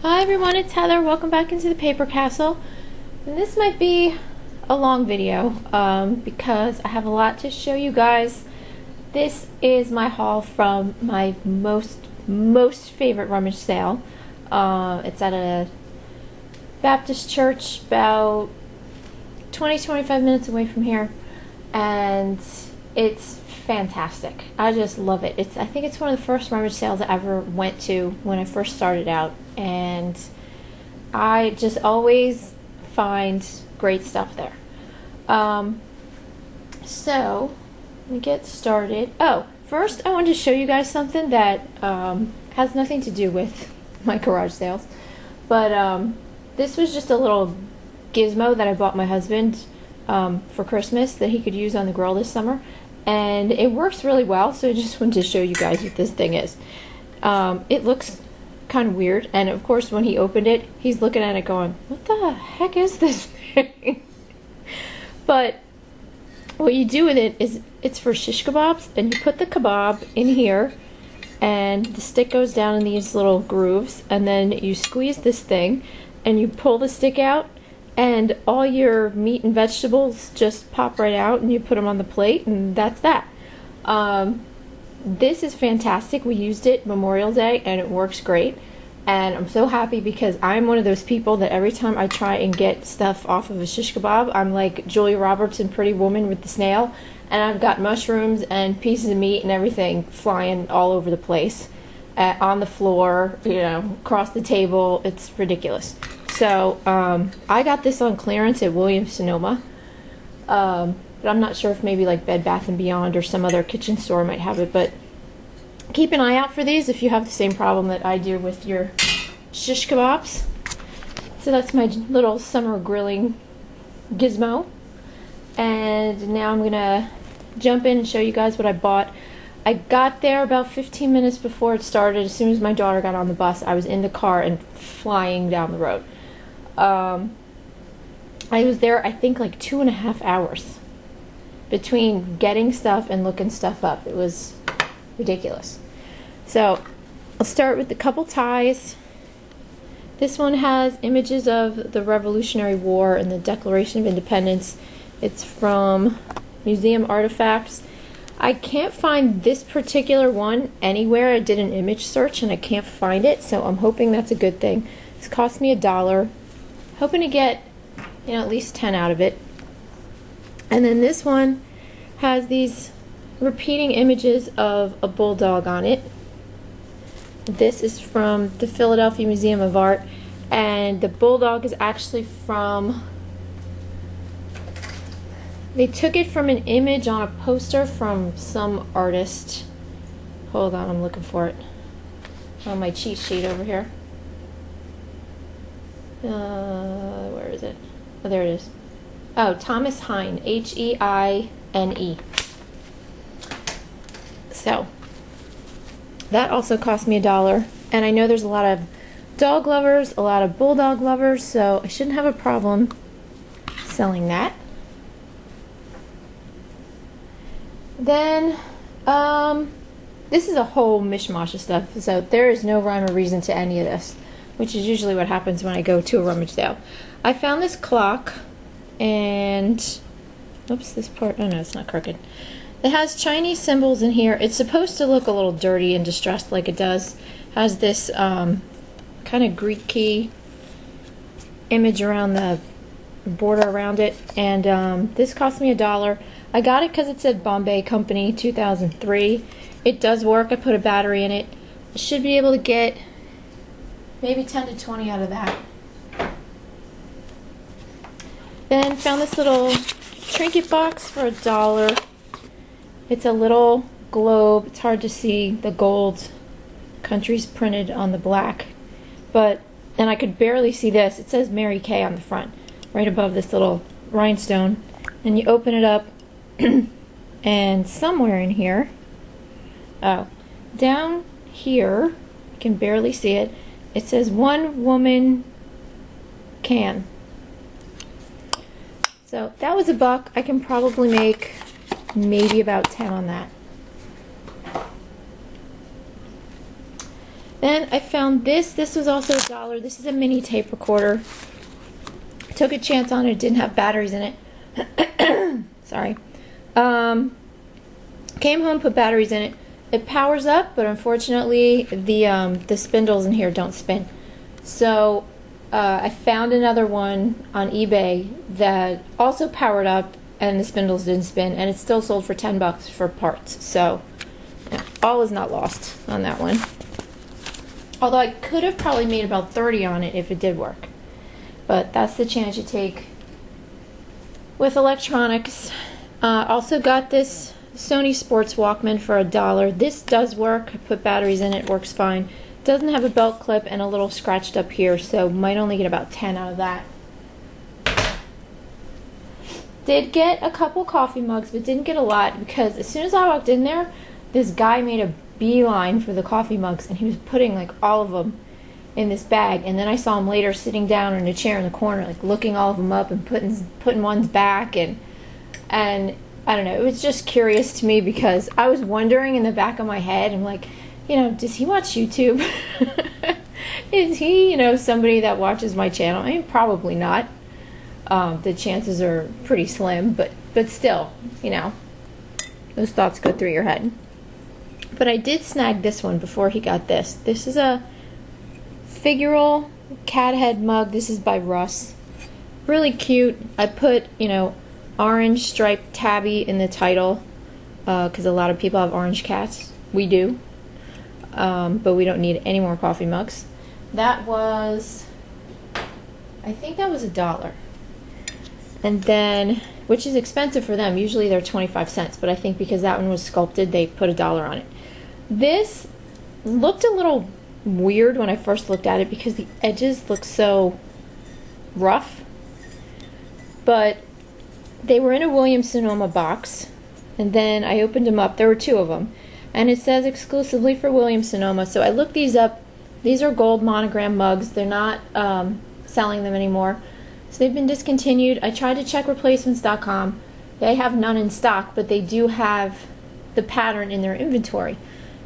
Hi everyone, it's Heather. Welcome back into the Paper Castle. And this might be a long video because I have a lot to show you guys. This is my haul from my most favorite rummage sale. It's at a Baptist church about 20-25 minutes away from here, and it's fantastic. I just love it. I think it's one of the first rummage sales I ever went to when I first started out, and I just always find great stuff there. So let me get started. Oh, first I wanted to show you guys something that has nothing to do with my garage sales, but this was just a little gizmo that I bought my husband for Christmas that he could use on the grill this summer, and it works really well, so I just wanted to show you guys what this thing is. It looks kind of weird, and of course when he opened it, he's looking at it going, what the heck is this thing? But what you do with it is it's for shish kebabs, and you put the kebab in here, and the stick goes down in these little grooves, and then you squeeze this thing, and you pull the stick out, and all your meat and vegetables just pop right out, and you put them on the plate, and that's that. This is fantastic. We used it Memorial Day, and it works great. And I'm so happy because I'm one of those people that every time I try and get stuff off of a shish kebab, I'm like Julia Roberts in Pretty Woman with the snail, and I've got mushrooms and pieces of meat and everything flying all over the place, on the floor, you know, across the table. It's ridiculous. So I got this on clearance at Williams-Sonoma, but I'm not sure if maybe like Bed Bath & Beyond or some other kitchen store might have it, but keep an eye out for these if you have the same problem that I do with your shish kebabs. So that's my little summer grilling gizmo, and now I'm gonna jump in and show you guys what I bought. I got there about 15 minutes before it started. As soon as my daughter got on the bus, I was in the car and flying down the road. I was there, I think, like 2.5 hours between getting stuff and looking stuff up. It was ridiculous. So I'll start with a couple ties. This one has images of the Revolutionary War and the Declaration of Independence. It's from Museum Artifacts. I can't find this particular one anywhere. I did an image search and I can't find it, so I'm hoping that's a good thing. This cost me $1. Hoping to get, you know, at least 10 out of it. And then this one has these repeating images of a bulldog on it. This is from the Philadelphia Museum of Art, and the bulldog is actually from, they took it from an image on a poster from some artist. Hold on, I'm looking for it on my cheat sheet over here. Where is it? Oh, there it is. Oh, Thomas Heine, H-E-I-N-E. So that also cost me $1, and I know there's a lot of dog lovers, a lot of bulldog lovers, so I shouldn't have a problem selling that. Then this is a whole mishmash of stuff, so there is no rhyme or reason to any of this, which is usually what happens when I go to a rummage sale. I found this clock, and oops, this part, oh no, it's not crooked. It has Chinese symbols in here. It's supposed to look a little dirty and distressed like it does. Has this kind of Greek key image around the border around it, and this cost me $1. I got it because it said Bombay Company 2003. It does work. I put a battery in it. I should be able to get maybe 10 to 20 out of that. Then found this little trinket box for $1. It's a little globe. It's hard to see the gold countries printed on the black, but and I could barely see this. It says Mary Kay on the front, right above this little rhinestone. And you open it up, and somewhere in here, oh, down here, you can barely see it. It says one woman can. So that was $1. I can probably make maybe about 10 on that. Then I found this. This was also $1. This is a mini tape recorder. Took a chance on it. It didn't have batteries in it. Sorry. Came home, put batteries in it. It powers up, but unfortunately the spindles in here don't spin. So I found another one on eBay that also powered up and the spindles didn't spin, and it still sold for $10 for parts. So all is not lost on that one. Although I could have probably made about 30 on it if it did work. But that's the chance you take with electronics. Also got this Sony Sports Walkman for $1. This does work. I put batteries in it, works fine. Doesn't have a belt clip and a little scratched up here, so might only get about 10 out of that. Did get a couple coffee mugs, but didn't get a lot because as soon as I walked in there, this guy made a beeline for the coffee mugs and he was putting like all of them in this bag, and then I saw him later sitting down in a chair in the corner, like looking all of them up and putting ones back, and I don't know, it was just curious to me because I was wondering in the back of my head, I'm like, you know, does he watch YouTube? Is he, you know, somebody that watches my channel? I mean, probably not. The chances are pretty slim, but still, you know, those thoughts go through your head. But I did snag this one before he got this. This is a figural cat head mug. This is by Russ. Really cute. I put, you know, orange striped tabby in the title because a lot of people have orange cats. We do. But we don't need any more coffee mugs. That was, I think that was $1. And then, which is expensive for them. Usually they're 25 cents, but I think because that one was sculpted, they put $1 on it. This looked a little weird when I first looked at it because the edges look so rough. But they were in a Williams-Sonoma box, and then I opened them up. There were 2 of them. And it says exclusively for Williams-Sonoma. So I looked these up. These are gold monogram mugs. They're not selling them anymore. So they've been discontinued. I tried to check replacements.com. They have none in stock, but they do have the pattern in their inventory.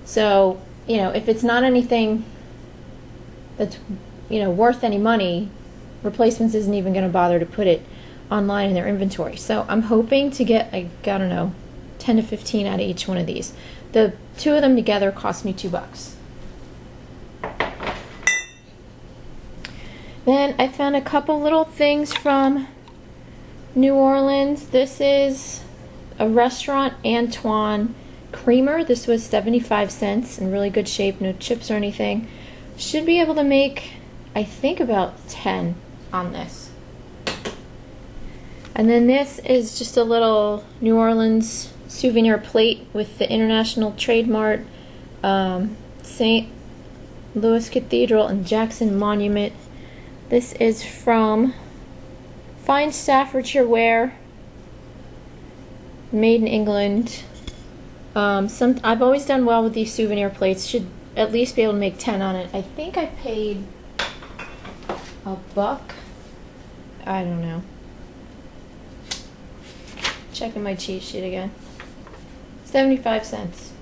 So, you know, if it's not anything that's, you know, worth any money, Replacements isn't even going to bother to put it online in their inventory. So I'm hoping to get, I don't know, 10 to 15 out of each one of these. The 2 of them together cost me $2. Then I found a couple little things from New Orleans. This is a Restaurant Antoine creamer. This was 75 cents in really good shape, no chips or anything. Should be able to make, I think, about 10 on this. And then this is just a little New Orleans souvenir plate with the International Trade Mart, St. Louis Cathedral, and Jackson Monument. This is from Fine Staffordshire Ware, made in England. I've always done well with these souvenir plates. Should at least be able to make 10 on it. I think I paid $1. I don't know. Checking my cheat sheet again. 75 cents.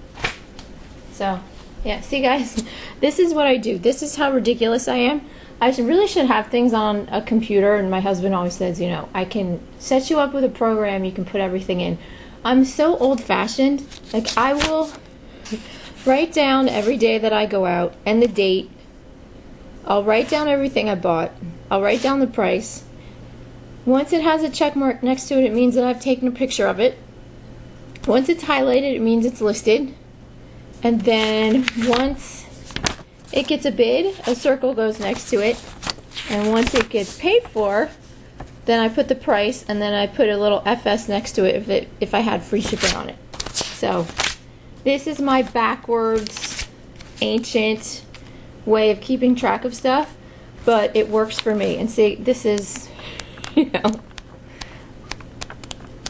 So, yeah, see guys, this is what I do. This is how ridiculous I am. I really should have things on a computer, and my husband always says, you know, I can set you up with a program, you can put everything in. I'm so old-fashioned. Like, I will write down every day that I go out and the date. I'll write down everything I bought. I'll write down the price. Once it has a check mark next to it, it means that I've taken a picture of it. Once it's highlighted, it means it's listed. And then once it gets a bid, a circle goes next to it. And once it gets paid for, then I put the price, and then I put a little FS next to it if I had free shipping on it. So this is my backwards, ancient way of keeping track of stuff, but it works for me. And see, this is, you know,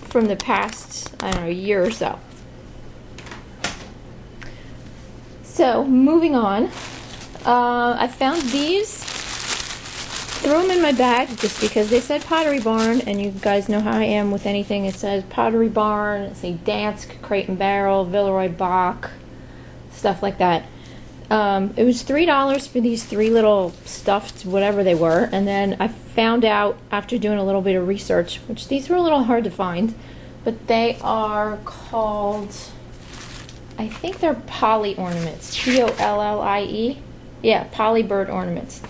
from the past, I don't know, year or so. So moving on, I found these, threw them in my bag just because they said Pottery Barn, and you guys know how I am with anything. It says Pottery Barn, it's a Dansk, Crate and Barrel, Villeroy Bach, stuff like that. It was $3 for these 3 little stuffed whatever they were, and then I found out after doing a little bit of research, which these were a little hard to find, but they are called, I think they're poly ornaments, Pollie. Yeah, poly bird ornaments.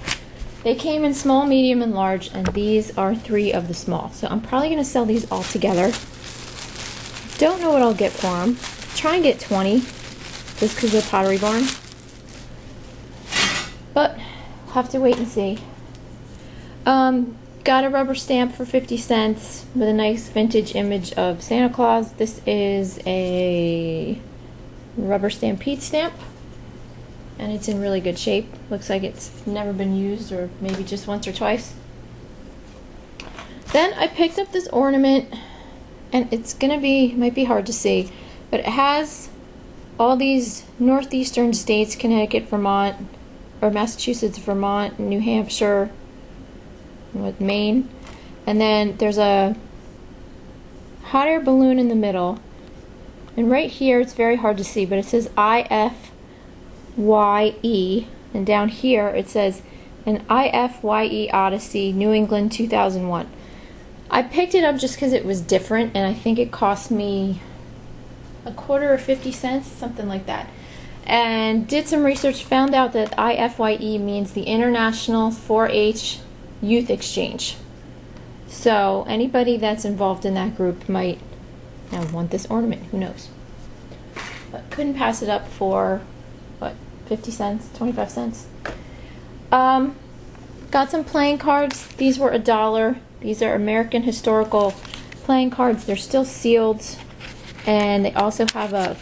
They came in small, medium, and large, and these are 3 of the small. So I'm probably going to sell these all together. Don't know what I'll get for them. Try and get 20, just because of Pottery Barn. But we'll have to wait and see. Got a rubber stamp for 50 cents with a nice vintage image of Santa Claus. This is a rubber stampede stamp, and it's in really good shape. Looks like it's never been used, or maybe just once or twice. Then I picked up this ornament, and might be hard to see, but it has all these northeastern states: Connecticut, Vermont, or Massachusetts, Vermont, New Hampshire, with Maine, and then there's a hot air balloon in the middle, and right here it's very hard to see, but it says IFYE, and down here it says an IFYE Odyssey, New England 2001. I picked it up just because it was different, and I think it cost me a quarter or 50 cents, something like that. And did some research, found out that IFYE means the International 4-H Youth Exchange. So anybody that's involved in that group might want this ornament, who knows. But couldn't pass it up for, what, 50 cents, 25 cents. Got some playing cards. These were $1. These are American historical playing cards. They're still sealed, and they also have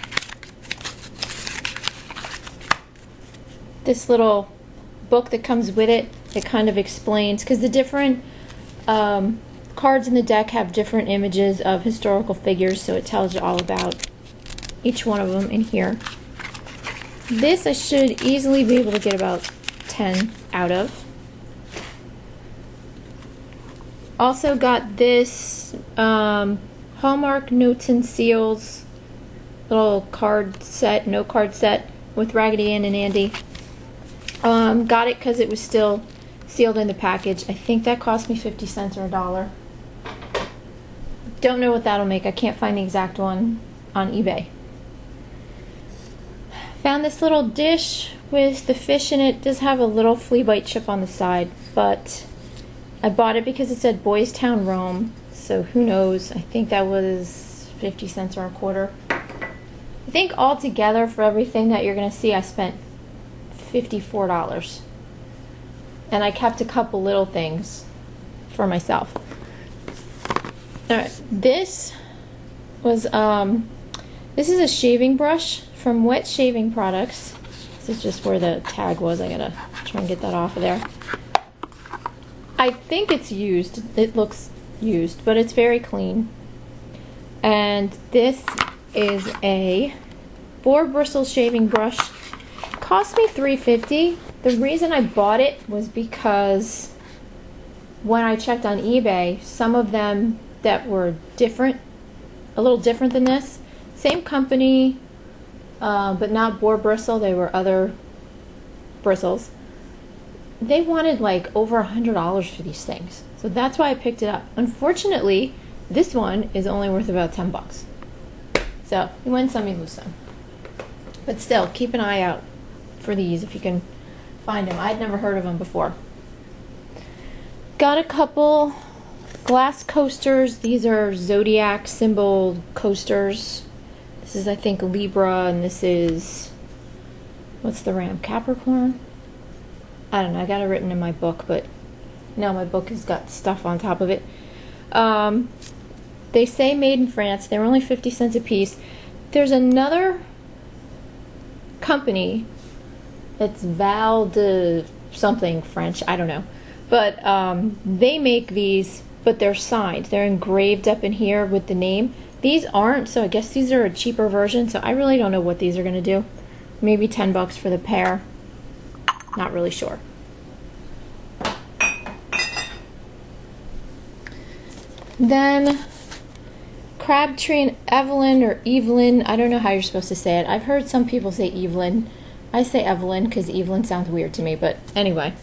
this little book that comes with it that kind of explains, because the different cards in the deck have different images of historical figures, so it tells you all about each one of them in here. This I should easily be able to get about 10 out of. Also got this Hallmark Notes and Seals little card set, note card set with Raggedy Ann and Andy. Got it because it was still sealed in the package. I think that cost me 50 cents or $1. Don't know what that'll make. I can't find the exact one on eBay. Found this little dish with the fish in it. It does have a little flea bite chip on the side, but I bought it because it said Boys Town, Rome, so who knows. I think that was 50 cents or a quarter. I think altogether for everything that you're going to see, I spent $54. And I kept a couple little things for myself. Alright, this was, this is a shaving brush from Wet Shaving Products. This is just where the tag was. I gotta try and get that off of there. I think it's used. It looks used, but it's very clean. And this is a boar bristle shaving brush. It cost me $3.50. The reason I bought it was because when I checked on eBay, some of them that were different, a little different than this, same company, but not boar bristle, they were other bristles. They wanted like over $100 for these things. So that's why I picked it up. Unfortunately, this one is only worth about 10 bucks. So you win some, you lose some. But still, keep an eye out for these if you can find them. I'd never heard of them before. Got a couple glass coasters. These are Zodiac symbol coasters. This is, I think, Libra, and this is, what's the ram? Capricorn? I don't know. I got it written in my book, but no, my book has got stuff on top of it. They say made in France. They're only 50 cents a piece. There's another company, it's Val de something French, I don't know. But they make these, but they're signed. They're engraved up in here with the name. These aren't, so I guess these are a cheaper version, so I really don't know what these are going to do. Maybe 10 bucks for the pair. Not really sure. Then Crabtree and Evelyn, or Evelyn, I don't know how you're supposed to say it. I've heard some people say Evelyn, I say Evelyn because Evelyn sounds weird to me, but anyway.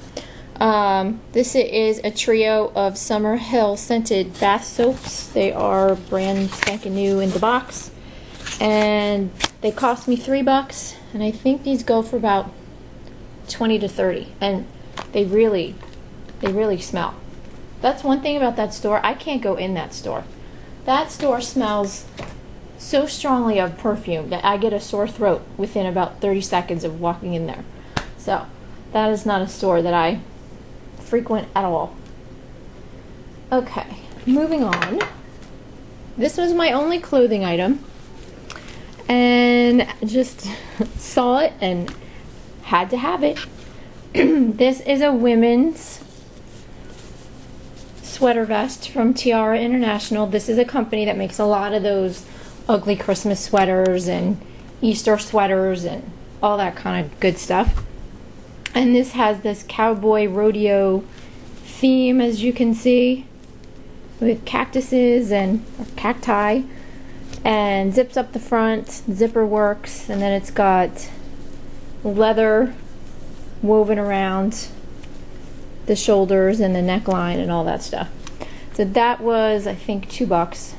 This is a trio of Summer Hill scented bath soaps. They are brand spanking new in the box. And they cost me $3, and I think these go for about 20 to 30. And they really smell. That's one thing about that store. I can't go in that store. That store smells so strongly of perfume that I get a sore throat within about 30 seconds of walking in there. So that is not a store that I frequent at all. Okay, moving on. This was my only clothing item, and just saw it and had to have it. This is a women's sweater vest from Tiara International. This is a company that makes a lot of those ugly Christmas sweaters and Easter sweaters and all that kind of good stuff. And this has this cowboy rodeo theme, as you can see, with cactuses and cacti, and zips up the front, zipper works, and then it's got leather woven around the shoulders and the neckline and all that stuff. So that was, I think, $2.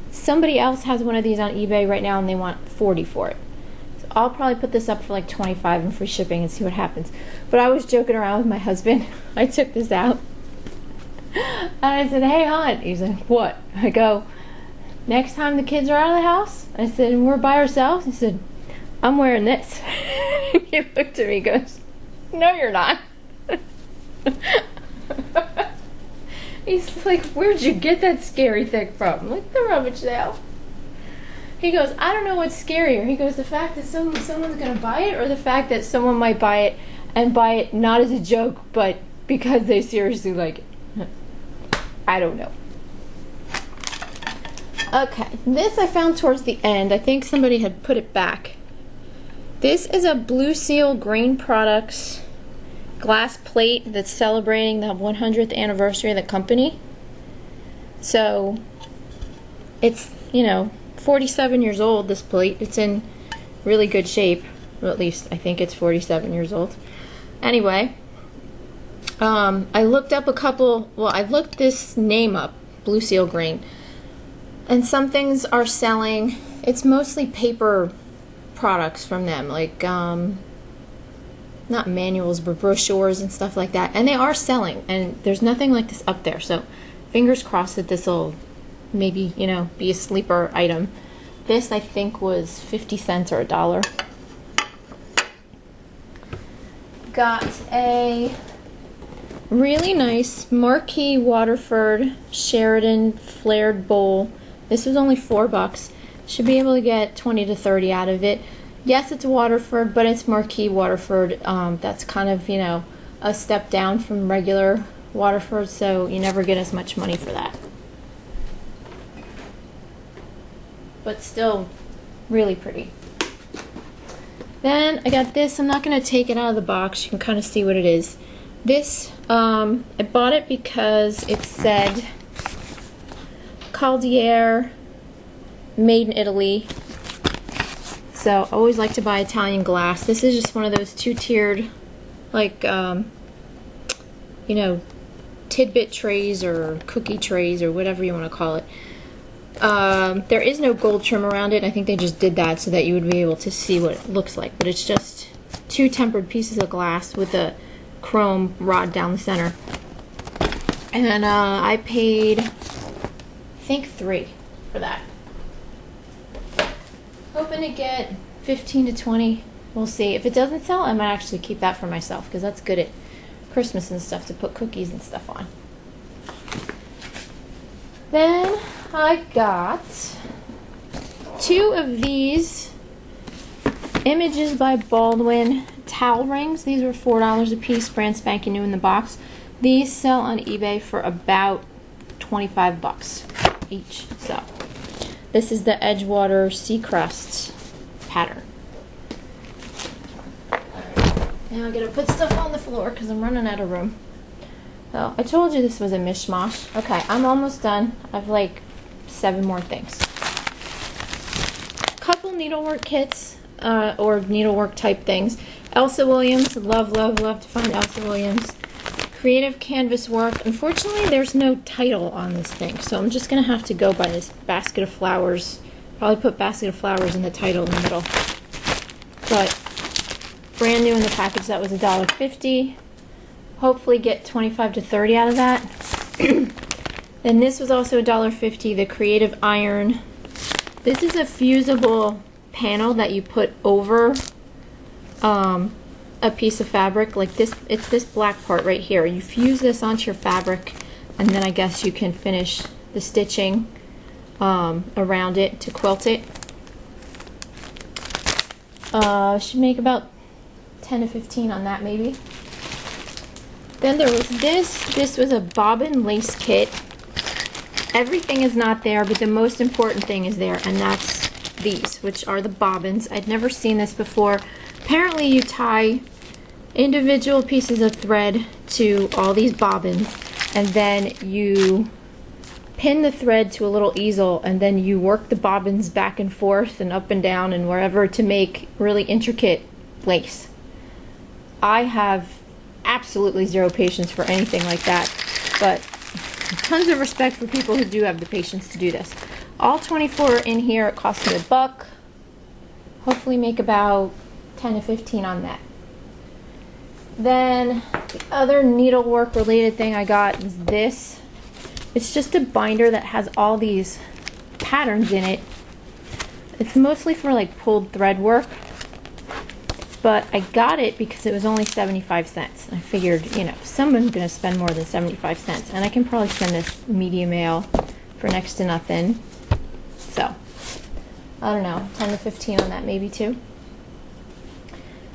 Somebody else has one of these on eBay right now and they want $40 for it. So I'll probably put this up for like $25 and free shipping and see what happens. But I was joking around with my husband. I took this out and I said, "Hey hon." He's like, "What?" I go, "Next time the kids are out of the house," I said, "and we're by ourselves," he said, "I'm wearing this." He looked at me and goes, "No, you're not." He's like, "Where'd you get that scary thing from?" I'm like, "The rummage sale." He goes, "I don't know what's scarier." He goes, "The fact that someone's gonna buy it, or the fact that someone might buy it and buy it not as a joke, but because they seriously like it." I don't know. Okay, this I found towards the end. I think somebody had put it back. This is a Blue Seal Grain Products glass plate that's celebrating the 100th anniversary of the company. So it's, 47 years old, this plate. It's in really good shape. Well, at least I think it's 47 years old. Anyway, I looked up I looked this name up, Blue Seal Grain, and some things are selling. It's mostly paper products from them, like not manuals but brochures and stuff like that, and they are selling, and there's nothing like this up there, so fingers crossed that this will maybe be a sleeper item. This I think was 50 cents or $1. Got a really nice Marquis Waterford Sheridan flared bowl. This was only $4. Should be able to get 20 to 30 out of it. Yes, it's Waterford, but it's Marquis Waterford. That's kind of, a step down from regular Waterford, so you never get as much money for that. But still really pretty. Then I got this. I'm not going to take it out of the box. You can kind of see what it is. This, I bought it because it said Caldiere, made in Italy. So I always like to buy Italian glass. This is just one of those two-tiered, like, tidbit trays or cookie trays or whatever you want to call it. There is no gold trim around it. I think they just did that so that you would be able to see what it looks like. But it's just two tempered pieces of glass with a chrome rod down the center. And I paid, I think, $3 for that. Hoping to get 15 to 20. We'll see. If it doesn't sell, I might actually keep that for myself because that's good at Christmas and stuff to put cookies and stuff on. Then I got 2 of these Images by Baldwin towel rings. These were $4 a piece, brand spanking new in the box. These sell on eBay for about $25 each. So this is the Edgewater Seacrest pattern. Now I gotta put stuff on the floor because I'm running out of room. So I told you this was a mishmash. Okay, I'm almost done. I have like 7 more things. Couple needlework kits or needlework type things. Elsa Williams, love, love, love to find Elsa Williams. Creative Canvas Work. Unfortunately, there's no title on this thing, so I'm just going to have to go by this basket of flowers. Probably put basket of flowers in the title in the middle. But brand new in the package, that was $1.50. Hopefully get 25 to 30 out of that. Then this was also $1.50, the Creative Iron. This is a fusible panel that you put over a piece of fabric like this. It's this black part right here. You fuse this onto your fabric, and then I guess you can finish the stitching around it to quilt it. Should make about 10 to 15 on that maybe. Then there was this. This was a bobbin lace kit. Everything is not there, but the most important thing is there, and that's these, which are the bobbins. I'd never seen this before. Apparently you tie individual pieces of thread to all these bobbins, and then you pin the thread to a little easel, and then you work the bobbins back and forth and up and down and wherever to make really intricate lace. I have absolutely zero patience for anything like that, but tons of respect for people who do have the patience to do this. All 24 in here. It cost me $1. Hopefully make about 10 to 15 on that. Then the other needlework related thing I got is this. It's just a binder that has all these patterns in it. It's mostly for like pulled thread work, but I got it because it was only 75 cents. I figured, you know, someone's gonna spend more than 75 cents, and I can probably send this media mail for next to nothing. So, I don't know, 10 to 15 on that maybe too.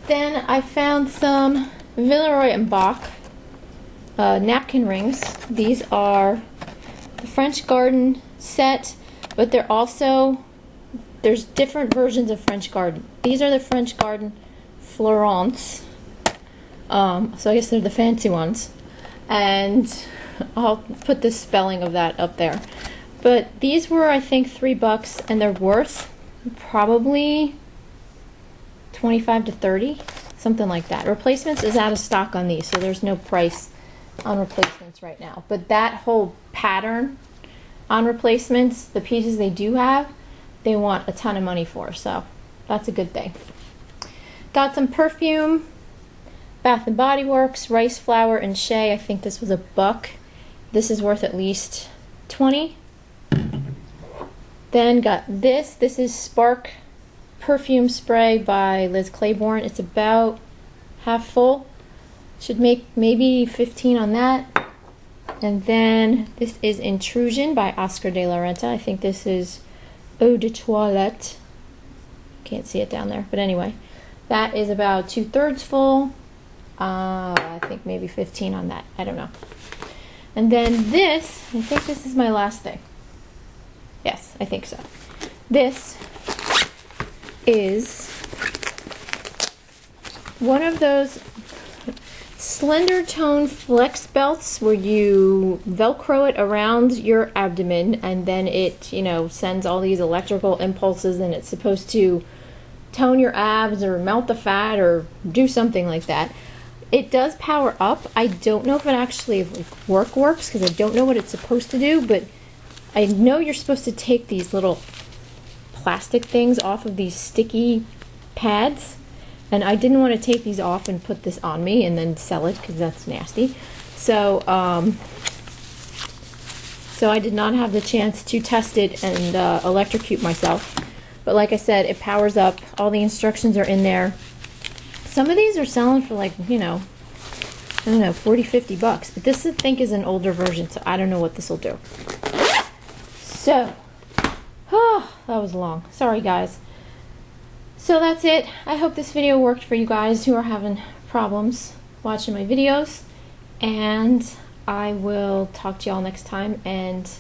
Then I found some Villeroy and Boch napkin rings. These are the French Garden set, but they're also, there's different versions of French Garden. These are the French Garden Florence. So I guess they're the fancy ones. And I'll put the spelling of that up there. But these were, I think, $3, and they're worth probably 25 to 30, something like that. Replacements is out of stock on these, so there's no price on replacements right now. But that whole pattern on replacements, the pieces they do have, they want a ton of money for, so that's a good thing. Got some perfume, Bath and Body Works, Rice Flour and Shea. I think this was $1. This is worth at least 20. Then got this. This is Spark perfume spray by Liz Claiborne. It's about half full. Should make maybe 15 on that. And then this is Intrusion by Oscar de la Renta. I think this is Eau de Toilette. Can't see it down there, but anyway, that is about 2/3 full. I think maybe 15 on that. I don't know. And then this, I think this is my last thing. Yes, I think so. This is one of those slender tone flex belts where you velcro it around your abdomen, and then it, you know, sends all these electrical impulses, and it's supposed to tone your abs or melt the fat or do something like that. It does power up. I don't know if it actually works because I don't know what it's supposed to do, but I know you're supposed to take these little plastic things off of these sticky pads, and I didn't want to take these off and put this on me and then sell it because that's nasty. So so I did not have the chance to test it and electrocute myself. But like I said, it powers up. All the instructions are in there. Some of these are selling for like, you know, I don't know, 40, 50 bucks. But this I think is an older version, so I don't know what this will do. So, oh, that was long. Sorry guys. So that's it. I hope this video worked for you guys who are having problems watching my videos. And I will talk to y'all next time. And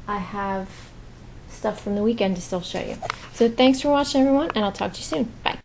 I have stuff from the weekend to still show you. So thanks for watching everyone, and I'll talk to you soon. Bye.